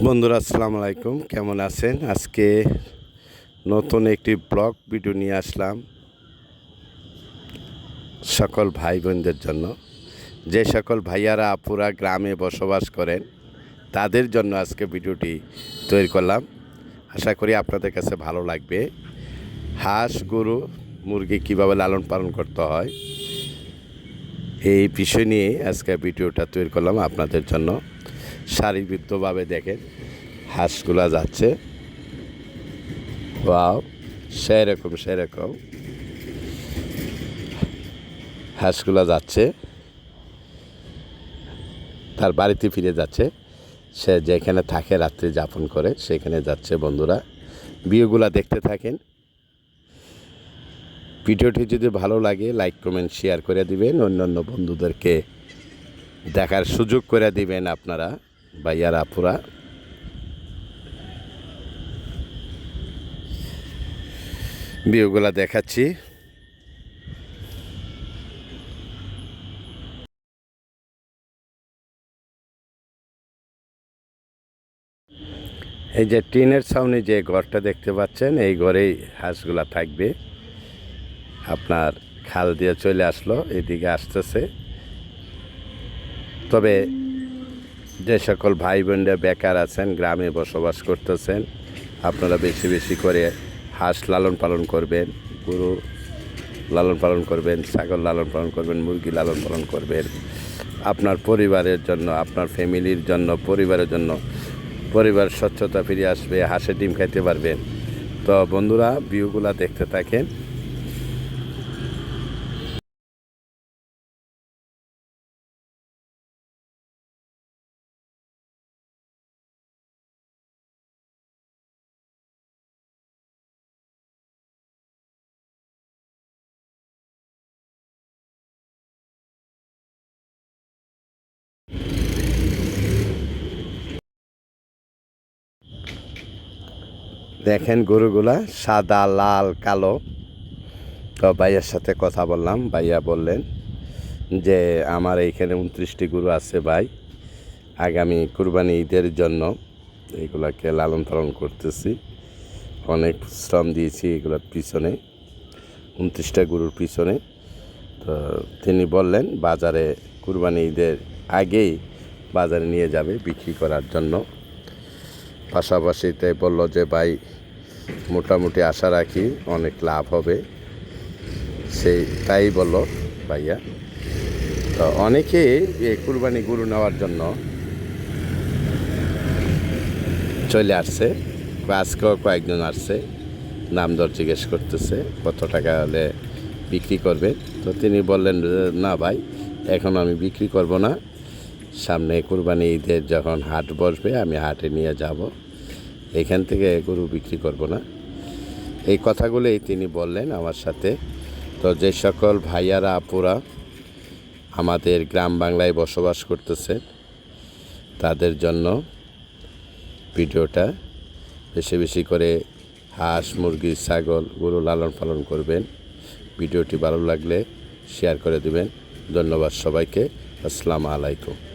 বন্ধুরা আসসালামু আলাইকুম, কেমন আছেন? আজকে নতুন একটি ব্লগ ভিডিও নিয়ে আসলাম সকল ভাই বোনদের জন্য। যে সকল ভাইয়ারা আপুরা গ্রামে বসবাস করেন তাদের জন্য আজকে ভিডিওটি তৈরি করলাম। আশা করি আপনাদের কাছে ভালো লাগবে। হাঁস, গরু, মুরগি কীভাবে লালন পালন করতে হয় এই বিষয় নিয়ে আজকে ভিডিওটা তৈরি করলাম আপনাদের জন্য। সারিবদ্ধভাবে দেখেন হাঁসগুলা যাচ্ছে। ওয়াও, সেরকম হাঁসগুলা যাচ্ছে, তার বাড়িতে ফিরে যাচ্ছে। সে যেখানে থাকে রাত্রি যাপন করে সেখানে যাচ্ছে। বন্ধুরা ভিডিওগুলা দেখতে থাকেন। ভিডিওটি যদি ভালো লাগে লাইক কমেন্ট শেয়ার করে দিবেন, অন্যান্য বন্ধুদেরকে দেখার সুযোগ করে দিবেন আপনারা ভাইয়ারা আপুরা। ভিডিওগুলা দেখাচ্ছি। এই যে টিনের সামনে যে ঘরটা দেখতে পাচ্ছেন, এই ঘরেই হাঁসগুলা থাকবে। আপনার খাল দিয়ে চলে আসলো, এদিকে আসতেছে। তবে যে সকল ভাই বোনরা বেকার আছেন, গ্রামে বসবাস করতেছেন, আপনারা বেশি বেশি করে হাঁস লালন পালন করবেন, গরু লালন পালন করবেন, ছাগল লালন পালন করবেন, মুরগি লালন পালন করবেন। আপনার পরিবারের জন্য, আপনার ফ্যামিলির জন্য, পরিবারের জন্য, পরিবার স্বচ্ছতা ফিরে আসবে, হাঁসের ডিম খাইতে পারবেন। তো বন্ধুরা ভিউগুলা দেখতে থাকেন। দেখেন গরুগুলা সাদা, লাল, কালো। তো ভাইয়ার সাথে কথা বললাম, ভাইয়া বললেন যে আমার এইখানে 29টি গরু আছে ভাই, আগামী কুরবানি ঈদের জন্য এগুলাকে লালন পালন করতেছি। অনেক শ্রম দিয়েছি এগুলোর পিছনে, 29টা গরুর পিছনে। তো তিনি বললেন বাজারে কুরবানি ঈদের আগেই বাজারে নিয়ে যাবে বিক্রি করার জন্য। পাশাপাশি তাই বলল যে ভাই মোটামুটি আশা রাখি অনেক লাভ হবে, তাই বলল ভাইয়া। তো অনেকে এই কুরবানি গরু নেওয়ার জন্য চলে আসছে, আজকেও কয়েকজন আসছে, দাম দর জিজ্ঞেস করতেছে কত টাকা হলে বিক্রি করবে। তো তিনি বললেন না ভাই, এখন আমি বিক্রি করব না, সামনে কুরবানি ঈদের যখন হাট বসবে আমি হাটে নিয়ে যাব, এখান থেকে গরু বিক্রি করব না। এই কথাগুলোই তিনি বললেন আমার সাথে। তো যে সকল ভাইয়ারা আপুরা আমাদের গ্রাম বাংলায় বসবাস করতেছে তাদের জন্য ভিডিওটা, বেশি বেশি করে হাঁস, মুরগি, ছাগল, গরু লালন পালন করবেন। ভিডিওটি ভালো লাগলে শেয়ার করে দিবেন। ধন্যবাদ সবাইকে। আসসালামু আলাইকুম।